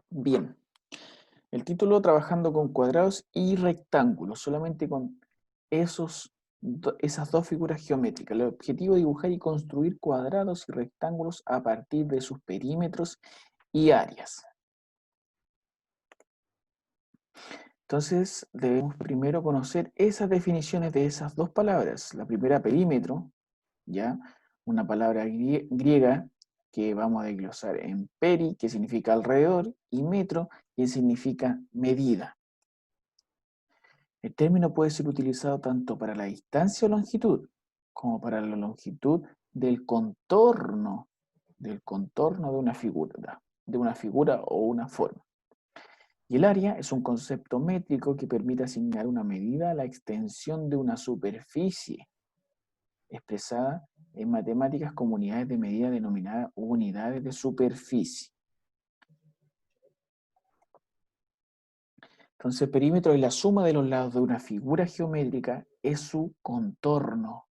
Bien, el título trabajando con cuadrados y rectángulos, solamente con esas dos figuras geométricas. El objetivo es dibujar y construir cuadrados y rectángulos a partir de sus perímetros y áreas. Entonces, debemos primero conocer esas definiciones de esas dos palabras. La primera, perímetro, ¿ya? Una palabra griega que vamos a desglosar en peri, que significa alrededor, y metro, que significa medida. El término puede ser utilizado tanto para la distancia o longitud, como para la longitud del contorno de una figura o una forma. Y el área es un concepto métrico que permite asignar una medida a la extensión de una superficie, expresada en matemáticas como unidades de medida denominadas unidades de superficie. Entonces, el perímetro es la suma de los lados de una figura geométrica, es su contorno.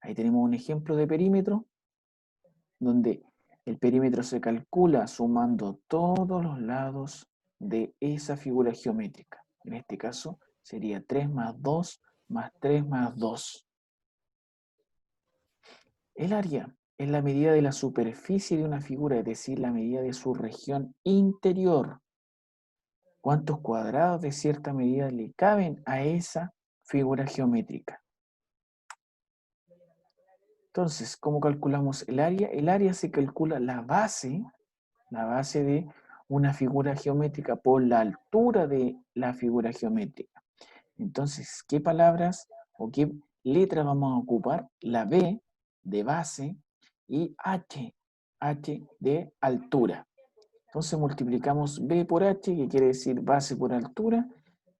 Ahí tenemos un ejemplo de perímetro, donde el perímetro se calcula sumando todos los lados de esa figura geométrica. En este caso sería 3 más 2 más 3 más 2. El área es la medida de la superficie de una figura, es decir, la medida de su región interior. ¿Cuántos cuadrados de cierta medida le caben a esa figura geométrica? Entonces, ¿cómo calculamos el área? El área se calcula la base de una figura geométrica por la altura de la figura geométrica. Entonces, ¿qué palabras o qué letras vamos a ocupar? La B de base y H de altura. Entonces multiplicamos B por H, que quiere decir base por altura.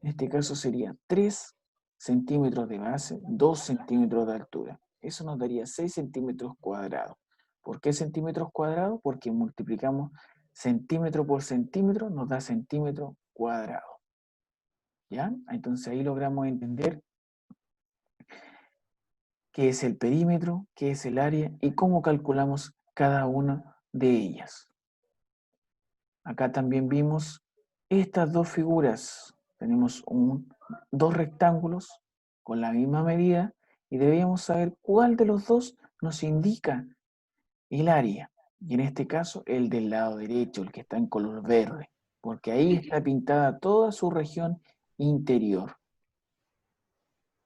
En este caso sería 3 centímetros de base, 2 centímetros de altura. Eso nos daría 6 centímetros cuadrados. ¿Por qué centímetros cuadrados? Porque multiplicamos centímetro por centímetro, nos da centímetro cuadrado. ¿Ya? Entonces ahí logramos entender qué es el perímetro, qué es el área y cómo calculamos cada una de ellas. Acá también vimos estas dos figuras. Tenemos dos rectángulos con la misma medida y debíamos saber cuál de los dos nos indica el área. Y en este caso, el del lado derecho, el que está en color verde, porque ahí está pintada toda su región interior.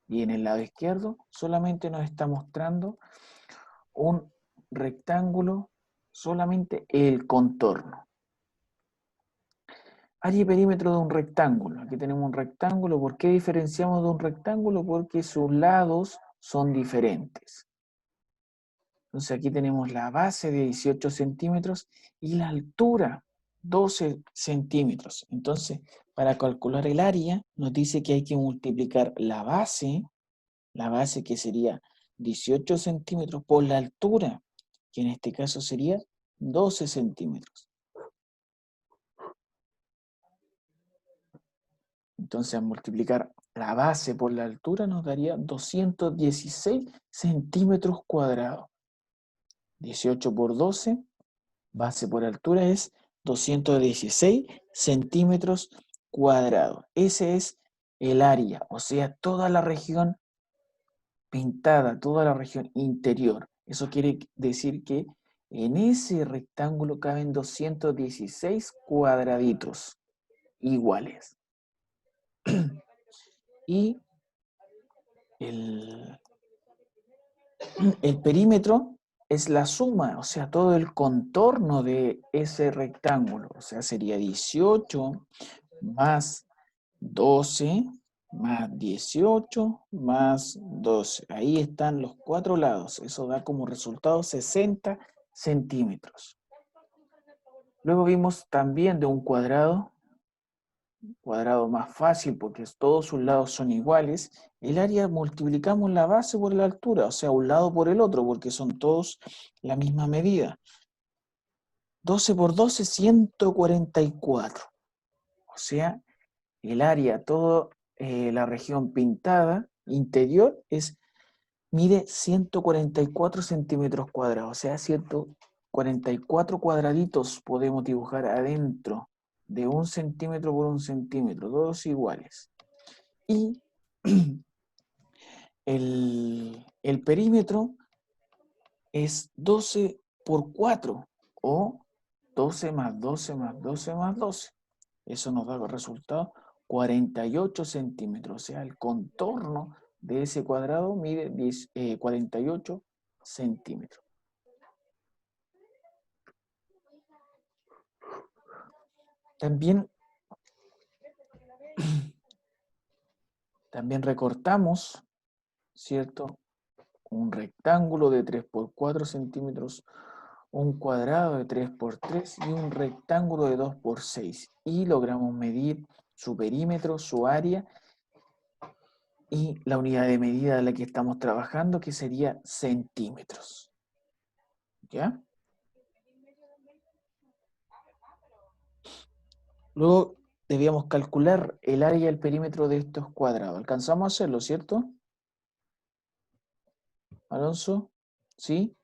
Y en el lado izquierdo solamente nos está mostrando un rectángulo, solamente el contorno. Área y perímetro de un rectángulo. Aquí tenemos un rectángulo. ¿Por qué diferenciamos de un rectángulo? Porque sus lados son diferentes. Entonces aquí tenemos la base de 18 centímetros y la altura 12 centímetros. Entonces, para calcular el área, nos dice que hay que multiplicar la base que sería 18 centímetros, por la altura, que en este caso sería 12 centímetros. Entonces, al multiplicar la base por la altura nos daría 216 centímetros cuadrados. 18 por 12, base por altura es 216 centímetros cuadrados. Ese es el área, o sea, toda la región pintada, toda la región interior. Eso quiere decir que en ese rectángulo caben 216 cuadraditos iguales. Y el perímetro es la suma, o sea, todo el contorno de ese rectángulo. O sea, sería 18 más 12 más 18 más 12. Ahí están los cuatro lados. Eso da como resultado 60 centímetros. Luego vimos también de un cuadrado más fácil porque todos sus lados son iguales. El área multiplicamos la base por la altura, o sea, un lado por el otro, porque son todos la misma medida. 12 por 12, 144. O sea, el área, toda la región pintada interior mide 144 centímetros cuadrados, o sea, 44 cuadraditos podemos dibujar adentro de 1 centímetro por 1 centímetro, todos iguales. Y el perímetro es 12 por 4 o 12 más 12 más 12 más 12. Eso nos da el resultado 48 centímetros. O sea, el contorno de ese cuadrado mide 48 centímetros. También recortamos, ¿cierto? Un rectángulo de 3 por 4 centímetros, un cuadrado de 3 por 3 y un rectángulo de 2 por 6. Y logramos medir su perímetro, su área y la unidad de medida de la que estamos trabajando, que sería centímetros. ¿Ya? Luego debíamos calcular el área y el perímetro de estos cuadrados. ¿Alcanzamos a hacerlo, cierto? Alonso, ¿sí?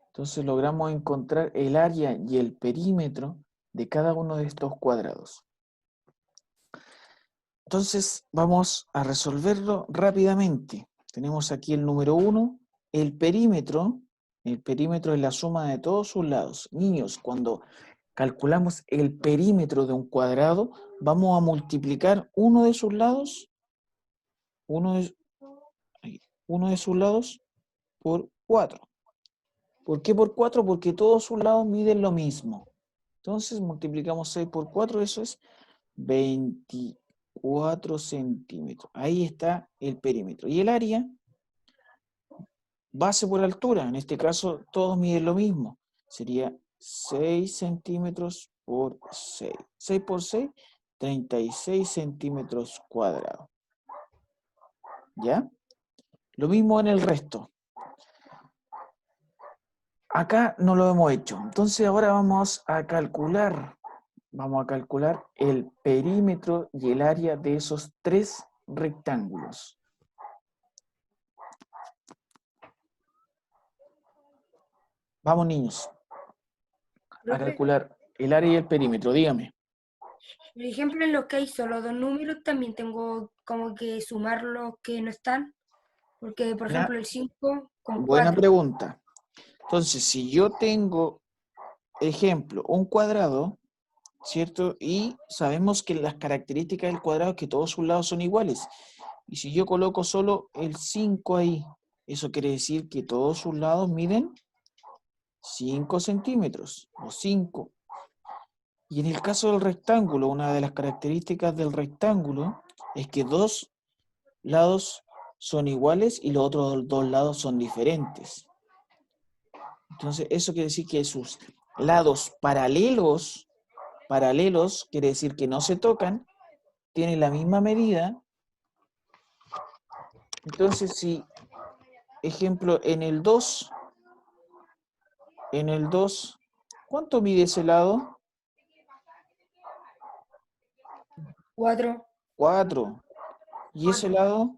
Entonces logramos encontrar el área y el perímetro de cada uno de estos cuadrados. Entonces vamos a resolverlo rápidamente. Tenemos aquí el número 1, el perímetro. El perímetro es la suma de todos sus lados. Niños, cuando calculamos el perímetro de un cuadrado, vamos a multiplicar uno de sus lados, uno de sus lados por 4. ¿Por qué por 4? Porque todos sus lados miden lo mismo. Entonces multiplicamos 6 por 4, eso es 24 centímetros. Ahí está el perímetro. Y el área, base por altura. En este caso, todos miden lo mismo. Sería 6 centímetros por 6. 6 por 6, 36 centímetros cuadrados. ¿Ya? Lo mismo en el resto. Acá no lo hemos hecho. Entonces ahora vamos a calcular el perímetro y el área de esos 3 rectángulos. Vamos, niños, a Profe, calcular el área y el perímetro. Dígame. por ejemplo, en los que hay solo dos números, también tengo como que sumar los que no están, porque por Buena, ejemplo el 5 con buena 4. pregunta. Entonces, si yo tengo, ejemplo, un cuadrado, ¿cierto? Y sabemos que las características del cuadrado es que todos sus lados son iguales. Y si yo coloco solo el 5 ahí, eso quiere decir que todos sus lados miden 5 centímetros o 5. Y en el caso del rectángulo, una de las características del rectángulo es que dos lados son iguales y los otros dos lados son diferentes. Entonces, eso quiere decir que sus lados paralelos quiere decir que no se tocan, tienen la misma medida. Entonces, si, ejemplo, en el 2, ¿cuánto mide ese lado? 4. 4. ¿Y ese lado?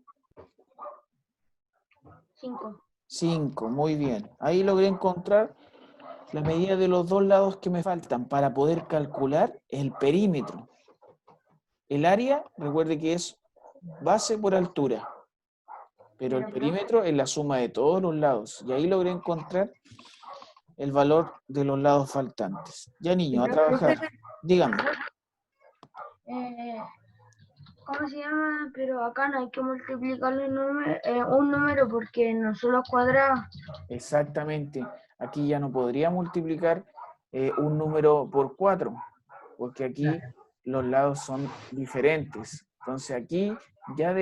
5. 5. Muy bien. Ahí logré encontrar la medida de los dos lados que me faltan para poder calcular el perímetro. El área, recuerde que es base por altura, pero el Pero, profe, perímetro es la suma de todos los lados. Y ahí logré encontrar el valor de los lados faltantes. Ya, niño, a pero, profe, trabajar. Díganme. eh, ¿cómo se llama? Pero acá no hay que multiplicarle un número porque no son los cuadrados. Exactamente. Aquí ya no podría multiplicar un número por 4, porque aquí los lados son diferentes. Entonces aquí ya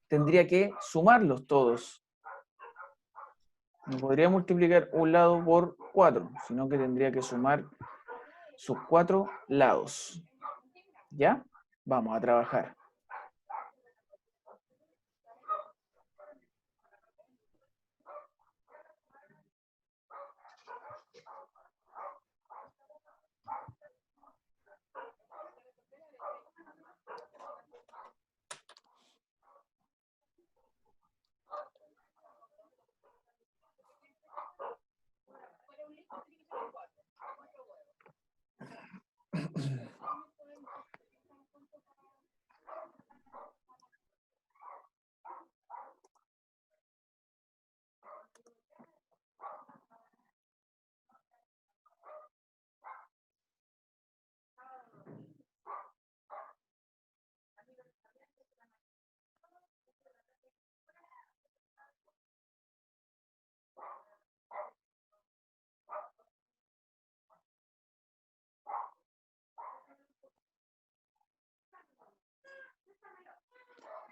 tendría que sumarlos todos. No podría multiplicar un lado por 4, sino que tendría que sumar sus 4 lados. ¿Ya? Vamos a trabajar.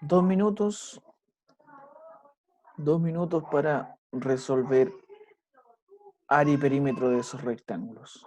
2 minutos. 2 minutos para resolver área y perímetro de esos rectángulos.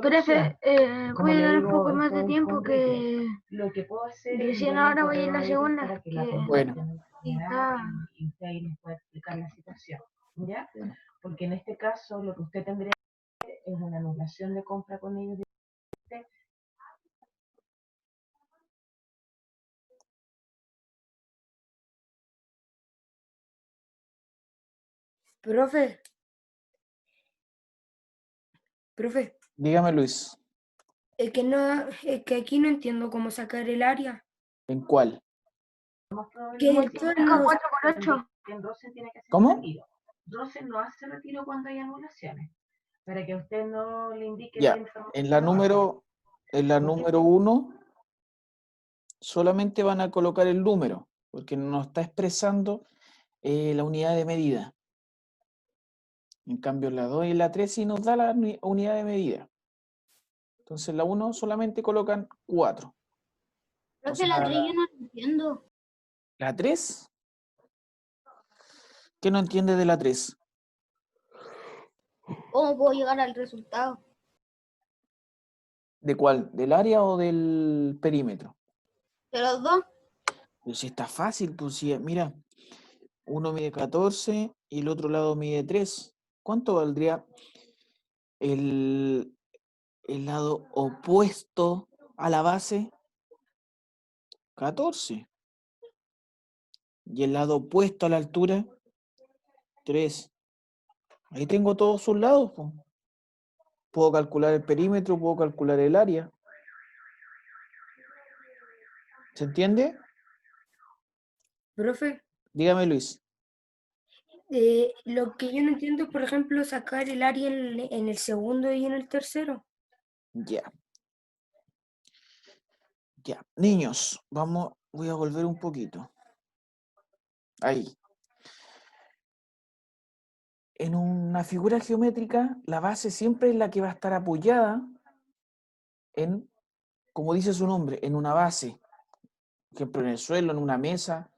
Profe, voy a dar un poco más de tiempo que Lo que puedo hacer recién ahora voy en la segunda. para que Que la Bueno. está... y usted ahí nos puede explicar la situación, ¿ya? Bueno. Porque en este caso lo que usted tendría que hacer es una anulación de compra con ellos. Profe. Profe, Dígame, Luis, es que aquí no entiendo cómo sacar el área. ¿en cuál? Que esto no... 4×8. En Rosen tiene que hacer ¿Cómo? retiro. Rosen no hace retiro cuando hay anulaciones. Para que usted no le indique Ya, la información. en la número 1 solamente van a colocar el número, porque no está expresando la unidad de medida. En cambio, la 2 y la 3 sí nos da la unidad de medida. Entonces, la 1 solamente colocan 4. Creo O que la sea, 3 yo no la entiendo. ¿la 3? ¿Qué no entiende de la 3? ¿Cómo puedo llegar al resultado? ¿De cuál? ¿Del área o del perímetro? ¿De los dos? Pues si está fácil, pues si, mira, uno mide 14 y el otro lado mide 3. ¿Cuánto valdría el lado opuesto a la base? 14. Y el lado opuesto a la altura, 3. Ahí tengo todos sus lados, po. Puedo calcular el perímetro, puedo calcular el área. ¿Se entiende? Profe, Dígame, Luis. lo que yo no entiendo es, por ejemplo, sacar el área en el segundo y en el tercero. Ya. Ya. Niños, voy a volver un poquito. Ahí. En una figura geométrica, la base siempre es la que va a estar apoyada en, como dice su nombre, en una base. Por ejemplo, en el suelo, en una mesa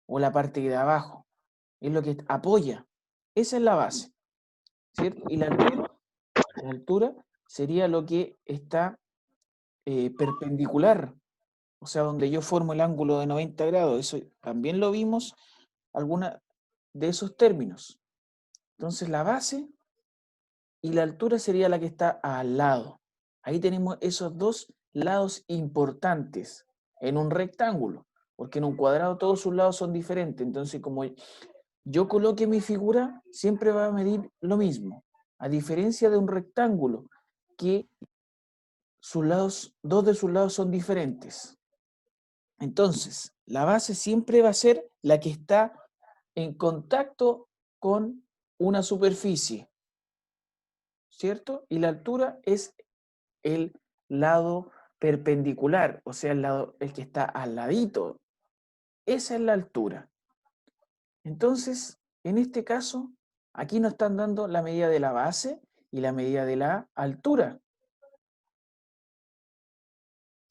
o la parte de abajo. Es lo que apoya. Esa es la base, ¿cierto? Y la altura sería lo que está perpendicular, o sea, donde yo formo el ángulo de 90 grados. Eso también lo vimos, alguna de esos términos. Entonces, la base y la altura sería la que está al lado. Ahí tenemos esos dos lados importantes en un rectángulo, porque en un cuadrado todos sus lados son diferentes. Entonces, como yo coloque mi figura, siempre va a medir lo mismo, a diferencia de un rectángulo, que dos de sus lados son diferentes. Entonces, la base siempre va a ser la que está en contacto con una superficie, ¿cierto? Y la altura es el lado perpendicular, o sea, el que está al ladito. Esa es la altura. Entonces, en este caso, aquí nos están dando la medida de la base y la medida de la altura.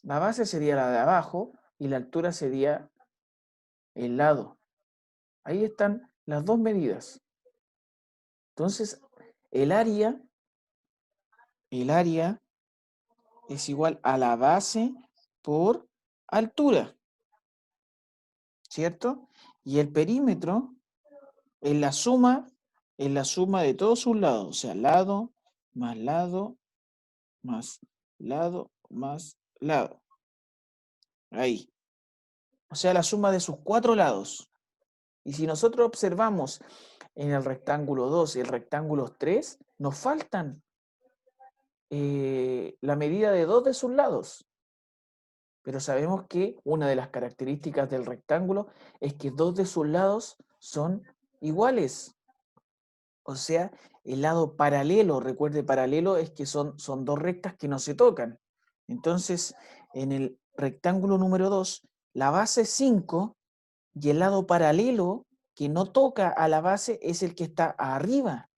La base sería la de abajo y la altura sería el lado. Ahí están las dos medidas. Entonces, el área es igual a la base por altura, ¿cierto? Y el perímetro es la suma de todos sus lados, o sea, lado, más lado, más lado, más lado. Ahí. O sea, la suma de sus 4 lados. Y si nosotros observamos en el rectángulo 2 y el rectángulo 3, nos faltan la medida de 2 de sus lados. Pero sabemos que una de las características del rectángulo es que 2 de sus lados son iguales. O sea, el lado paralelo, recuerde, paralelo es que son 2 rectas que no se tocan. Entonces, en el rectángulo número 2, la base es 5 y el lado paralelo que no toca a la base es el que está arriba.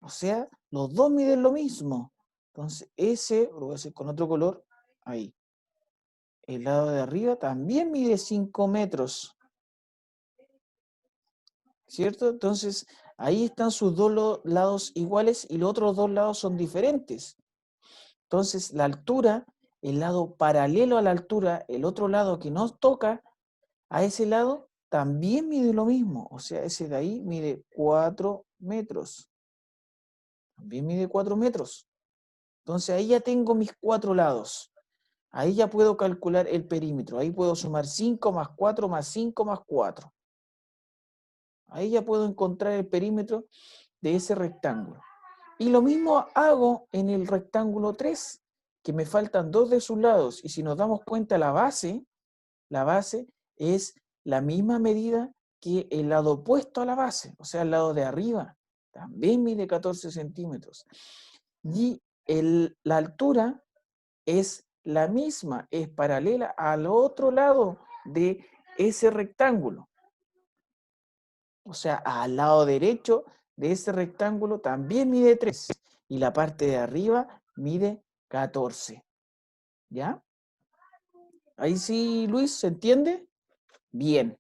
O sea, los dos miden lo mismo. Entonces, ese, lo voy a hacer con otro color, ahí. El lado de arriba también mide 5 metros. ¿Cierto? Entonces, ahí están sus dos lados iguales y los otros dos lados son diferentes. Entonces, la altura, el lado paralelo a la altura, el otro lado que no toca a ese lado, también mide lo mismo. O sea, ese de ahí mide 4 metros. También mide 4 metros. Entonces, ahí ya tengo mis 4 lados. Ahí ya puedo calcular el perímetro. Ahí puedo sumar 5 más 4 más 5 más 4. Ahí ya puedo encontrar el perímetro de ese rectángulo. Y lo mismo hago en el rectángulo 3, que me faltan 2 de sus lados. Y si nos damos cuenta, la base es la misma medida que el lado opuesto a la base, o sea, el lado de arriba. También mide 14 centímetros. Y la altura es la misma, es paralela al otro lado de ese rectángulo. O sea, al lado derecho de ese rectángulo también mide 3 y la parte de arriba mide 14. ¿Ya? Ahí sí, Luis, ¿se entiende? Bien.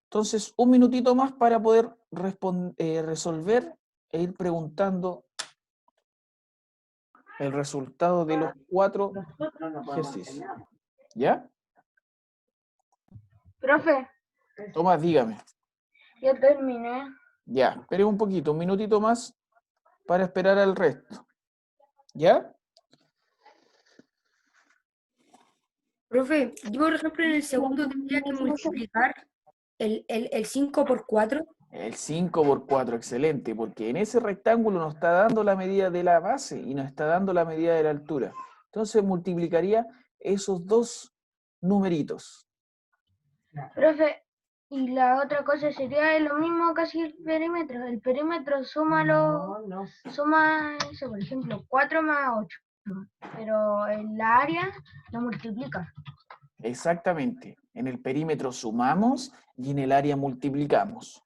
Entonces, un minutito más para poder resolver e ir preguntando el resultado de los 4 Nosotros no podemos hacer ejercicios. nada. ¿Ya? Profe, Tomás, dígame. ya terminé. Ya, espere un poquito, un minutito más para esperar al resto. ¿Ya? Profe, yo por ejemplo en el segundo tendría que multiplicar el 5 por 4. El 5 por 4, excelente, porque en ese rectángulo nos está dando la medida de la base y nos está dando la medida de la altura. Entonces multiplicaría esos dos numeritos. Profe, y la otra cosa sería lo mismo casi el perímetro. El perímetro suma suma eso, por ejemplo, 4 más 8. Pero en la área lo multiplica. Exactamente. En el perímetro sumamos y en el área multiplicamos.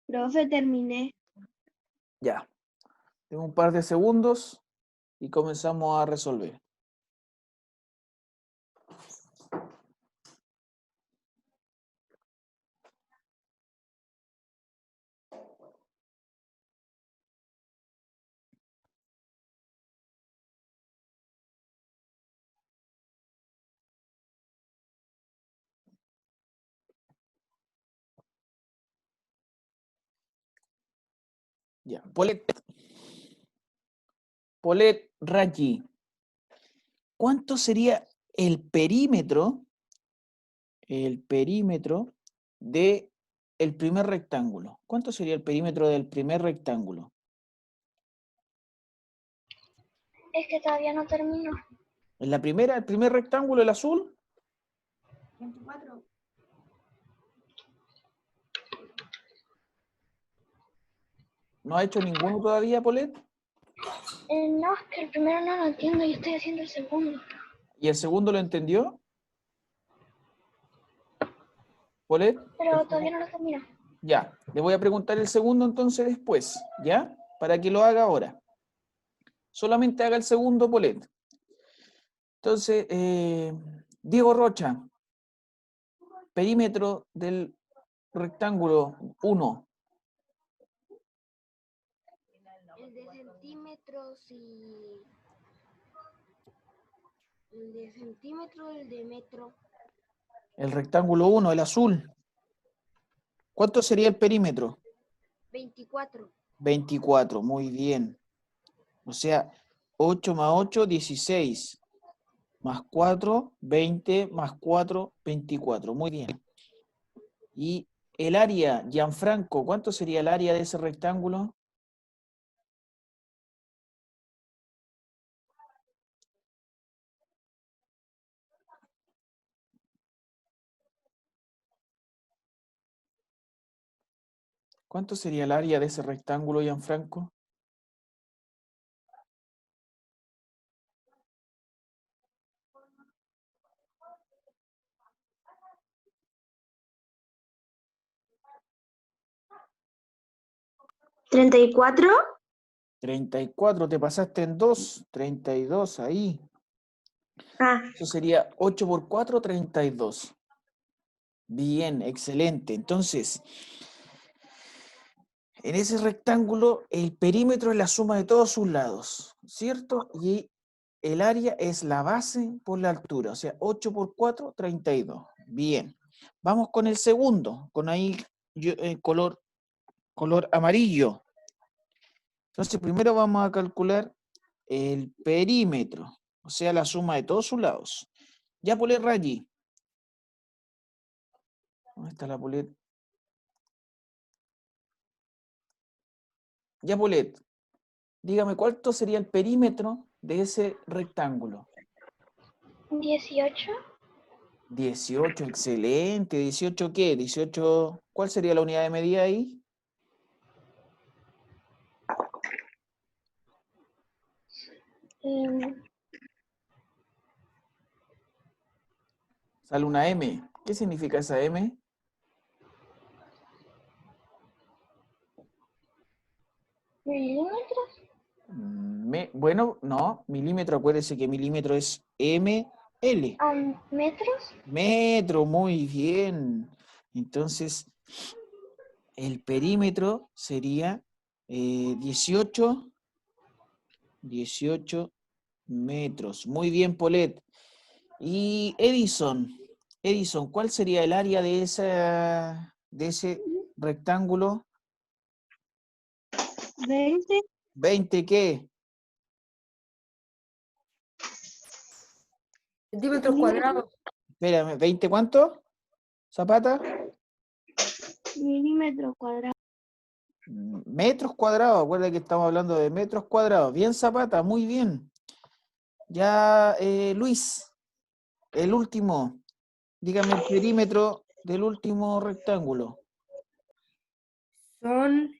Profe, terminé. Ya. Tengo un par de segundos y comenzamos a resolver. Ya. Polet Raji. ¿Cuánto sería el perímetro de el primer rectángulo? ¿Cuánto sería el perímetro del primer rectángulo? Es que todavía no termino. En la primera, el primer rectángulo, el azul. 24. ¿No ha hecho ninguno todavía, Polet? No, es que el primero no lo entiendo y estoy haciendo el segundo. ¿Y el segundo lo entendió? ¿Polet? Pero todavía no lo termino. Ya, le voy a preguntar el segundo entonces después, ¿ya? Para que lo haga ahora. Solamente haga el segundo, Polet. Entonces, Diego Rocha, perímetro del rectángulo 1. El de centímetros y... El de centímetro, el de metro. El rectángulo 1, el azul. ¿Cuánto sería el perímetro? 24. 24, muy bien. O sea, 8 más 8, 16. más 4, 20, más 4, 24. Muy bien. Y el área, Gianfranco, ¿cuánto sería el área de ese rectángulo? ¿Cuánto sería el área de ese rectángulo, Gianfranco? ¿34? 34, te pasaste en 2, 32 ahí. Ah, Eso sería 8 por 4, 32. Bien, excelente. Entonces, en ese rectángulo, el perímetro es la suma de todos sus lados, ¿cierto? Y el área es la base por la altura, o sea, 8 por 4, 32. Bien. Vamos con el segundo, con ahí color amarillo. Entonces, primero vamos a calcular el perímetro, o sea, la suma de todos sus lados. Ya, Polet Rayi. ¿Dónde está la Polet? Ya, Polet, dígame, ¿cuánto sería el perímetro de ese rectángulo? 18. 18, excelente. ¿18 qué? 18, ¿cuál sería la unidad de medida ahí? Sale una M. ¿Qué significa esa M? ¿Milímetros? Bueno, no, milímetro, acuérdese que milímetro es ML. ¿Metros? Metro, muy bien. Entonces, el perímetro sería 18 metros. Muy bien, Polet. Y Edison, ¿cuál sería el área de ese rectángulo? 20. ¿20 qué? Centímetros cuadrados. Espérame, ¿20 cuánto? ¿Zapata? Milímetros cuadrados. Metros cuadrados, acuerda que estamos hablando de metros cuadrados. Bien, Zapata, muy bien. Ya, Luis, el último. Dígame el perímetro del último rectángulo. Son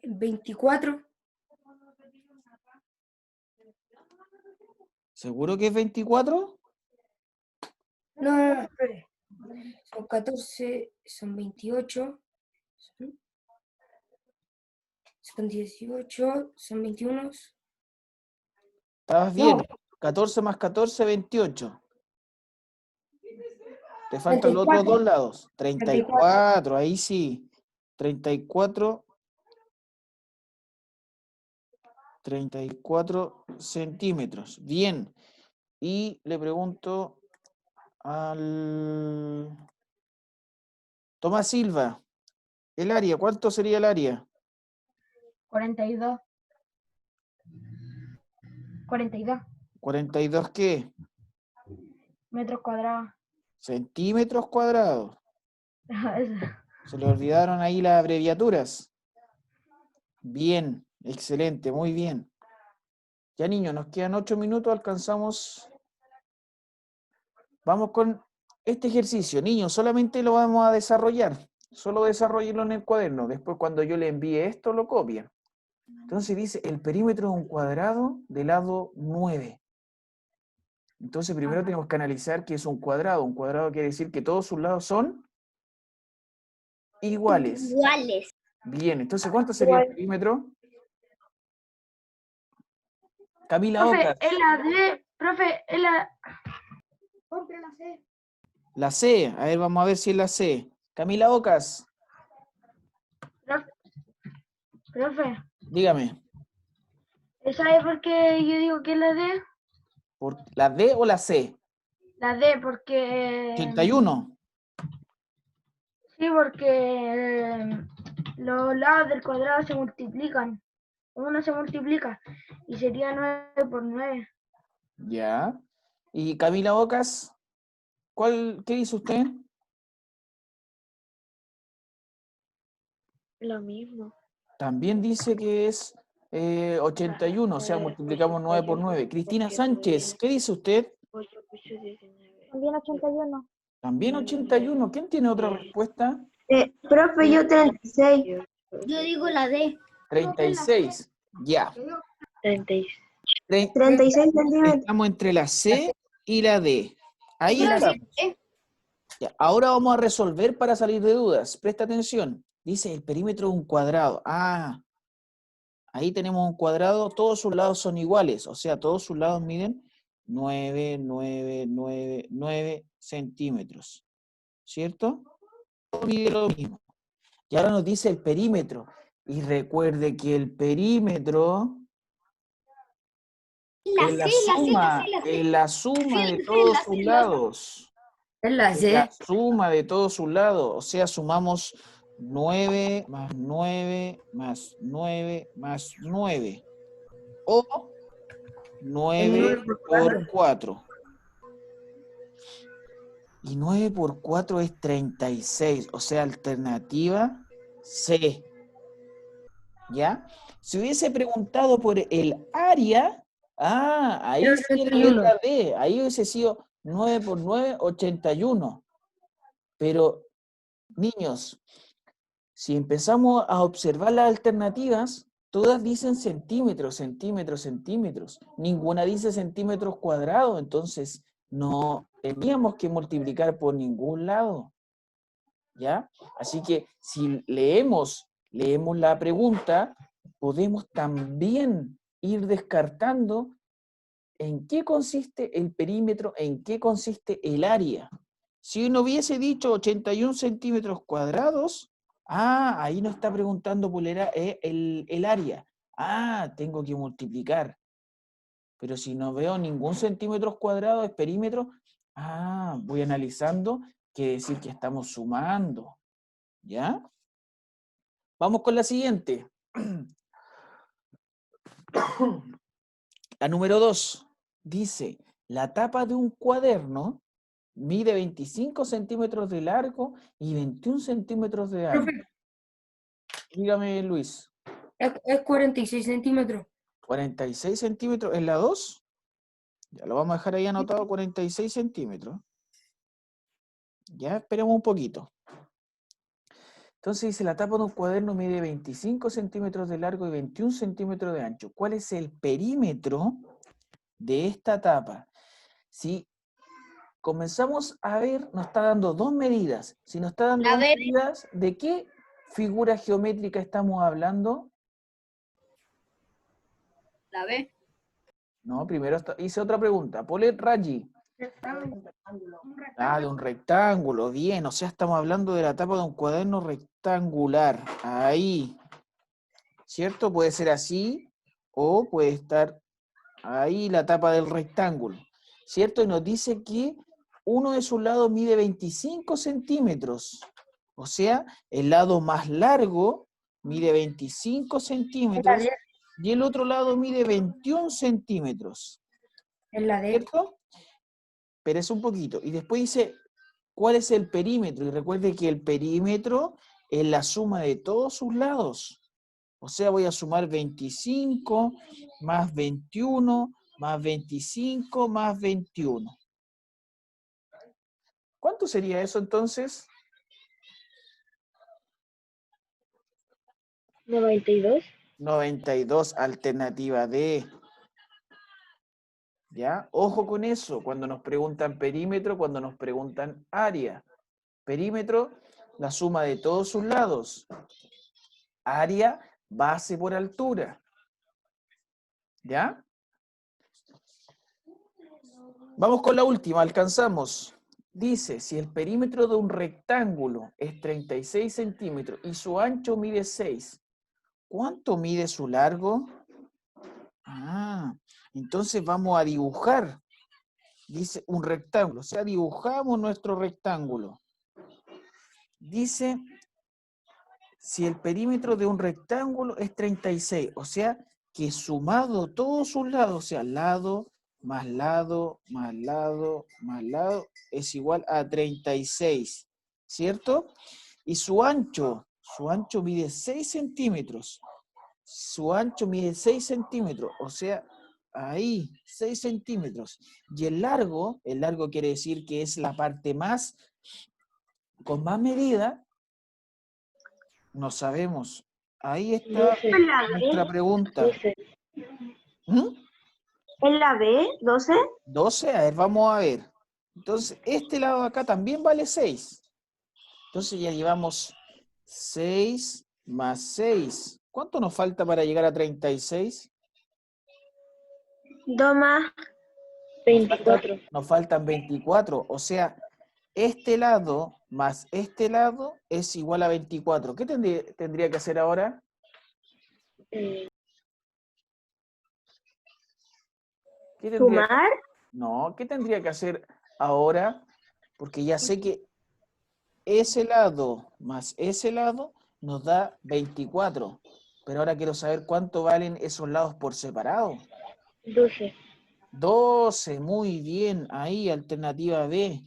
24. ¿Seguro que es 24? No, espere. Son 14, son 28, son 18, son 21. Estabas bien. No, 14 más 14, 28. Te faltan los otros 34. dos lados. 34. 34, ahí sí. 34 centímetros. Bien. Y le pregunto al Tomás Silva, el área, ¿cuánto sería el área? 42. 42 ¿42 qué? metros cuadrados. Centímetros cuadrados. Eso. Se le olvidaron ahí las abreviaturas. Bien, excelente, muy bien. Ya, niños, nos quedan 8 minutos, alcanzamos. Vamos con este ejercicio. Niños, solamente lo vamos a desarrollar. Solo desarrollarlo en el cuaderno. Después, cuando yo le envíe esto, lo copian. Entonces dice, el perímetro de un cuadrado de lado 9. Entonces, primero tenemos que analizar qué es un cuadrado. Un cuadrado quiere decir que todos sus lados son iguales. Iguales. Bien, entonces, ¿cuánto sería el perímetro? Camila Ocas. Profe, es la D. Profe, es la. Compre la C. La C. A ver, vamos a ver si es la C. Camila Ocas, Profe, dígame. ¿sabe por qué yo digo que es la D? ¿Por la D o la C? La D, porque. 81. Sí, porque los lados del cuadrado se multiplican. 1 se multiplica y sería 9 por 9. Ya. Y Camila Bocas, ¿qué dice usted? Lo mismo. También dice que es 81, o sea, multiplicamos 9 por 9. Cristina Sánchez, ¿qué dice usted? 8 por 8 es 19. También 81. También 81. ¿Quién tiene otra respuesta? Profe, yo 36. Yo digo la D. 36. Ya. 36. 36 centímetros. Estamos entre la C y la D. Ahí La está. C. Ya, ahora vamos a resolver para salir de dudas. Presta atención. Dice el perímetro de un cuadrado. Ah, ahí tenemos un cuadrado. Todos sus lados son iguales. O sea, todos sus lados miden 9, 9, 9, 9 centímetros. ¿Cierto? Todo mide lo mismo. Y ahora nos dice el perímetro. Y recuerde que el perímetro es la suma de todos sus lados. Es la Es la C. suma de todos sus lados. O sea, sumamos 9 más 9 más 9 más 9. O 9 por 4. Y 9 por 4 es 36. O sea, alternativa C. ¿Ya? Si hubiese preguntado por el área, ahí sí la letra D. Ahí hubiese sido 9 por 9, 81. Pero, niños, si empezamos a observar las alternativas, todas dicen centímetros, centímetros, centímetros. Ninguna dice centímetros cuadrados, entonces no teníamos que multiplicar por ningún lado. ¿Ya? Así que si leemos la pregunta, podemos también ir descartando en qué consiste el perímetro, en qué consiste el área. Si uno hubiese dicho 81 centímetros cuadrados, ahí nos está preguntando por el área. Tengo que multiplicar. Pero si no veo ningún centímetros cuadrados, es perímetro, voy analizando, quiere decir que estamos sumando. ¿Ya? Vamos con la siguiente. La número 2 dice, la tapa de un cuaderno mide 25 centímetros de largo y 21 centímetros de ancho. Profe, Dígame, Luis. es 46 centímetros. 46 centímetros en la 2. Ya lo vamos a dejar ahí anotado, 46 centímetros. Ya, esperemos un poquito. Entonces dice, la tapa de un cuaderno mide 25 centímetros de largo y 21 centímetros de ancho. ¿Cuál es el perímetro de esta tapa? Si comenzamos a ver, nos está dando dos medidas. Si nos está dando dos medidas, ¿de qué figura geométrica estamos hablando? La B. No, primero hice otra pregunta. Polet Raji. De un rectángulo, bien. O sea, estamos hablando de la tapa de un cuaderno rectangular. Ahí. ¿Cierto? Puede ser así o puede estar ahí la tapa del rectángulo. ¿Cierto? Y nos dice que uno de sus lados mide 25 centímetros. O sea, el lado más largo mide 25 centímetros y el otro lado mide 21 centímetros. En la D. ¿Cierto? Espérese un poquito. Y después dice, ¿cuál es el perímetro? Y recuerde que el perímetro es la suma de todos sus lados. O sea, voy a sumar 25 más 21 más 25 más 21. ¿Cuánto sería eso entonces? 92. 92, alternativa D. ¿Ya? Ojo con eso, cuando nos preguntan perímetro, cuando nos preguntan área. Perímetro, la suma de todos sus lados. Área, base por altura. ¿Ya? Vamos con la última, alcanzamos. Dice, si el perímetro de un rectángulo es 36 centímetros y su ancho mide 6, ¿cuánto mide su largo? Entonces vamos a dibujar, dice, un rectángulo. O sea, dibujamos nuestro rectángulo. Dice, si el perímetro de un rectángulo es 36, o sea, que sumado todos sus lados, o sea, lado, más lado, más lado, más lado, es igual a 36, ¿cierto? Y su ancho mide 6 centímetros. Su ancho mide 6 centímetros, o sea, ahí, 6 centímetros. Y el largo quiere decir que es la parte más, con más medida, no sabemos. Ahí está 12. ¿En la nuestra B? pregunta. 12. ¿Mm? ¿En la B? ¿12? 12, a ver, vamos a ver. Entonces, este lado de acá también vale 6. Entonces ya llevamos 6 más 6. ¿Cuánto nos falta para llegar a 36? 2 más. 24. Nos faltan 24. O sea, este lado más este lado es igual a 24. ¿Qué tendría que hacer ahora? Eh, ¿Qué tendría ¿Sumar? No, ¿qué tendría que hacer ahora? Porque ya sé que ese lado más ese lado nos da 24. Pero ahora quiero saber cuánto valen esos lados por separado. 12. 12, muy bien. Ahí, alternativa B.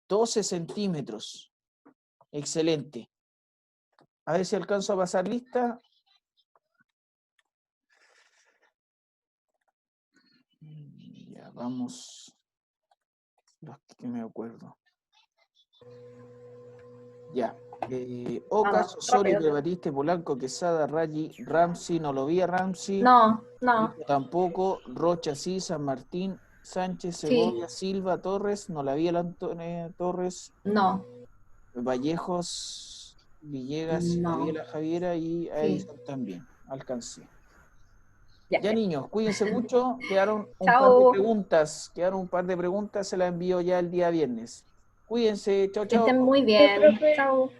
12 centímetros. Excelente. A ver si alcanzo a pasar lista. Ya, vamos. Los que me acuerdo. Ya. Ocas, Osorio, rápido. Batiste, Polanco, Quesada, Raggi, Ramsey, no lo vi a Ramsey. No. Rico tampoco. Rocha, sí, San Martín, Sánchez, Sí. Segovia, Silva, Torres, no la vi el Antonio Torres. No. Vallejos, Villegas, sí la vi a No. la Javiera y a Sí. Edison también. Alcancé. Ya. Ya niños, cuídense mucho. Quedaron un Chao. par de preguntas. Se las envío ya el día viernes. Cuídense. Chao, Que chao. estén muy bien. Chao.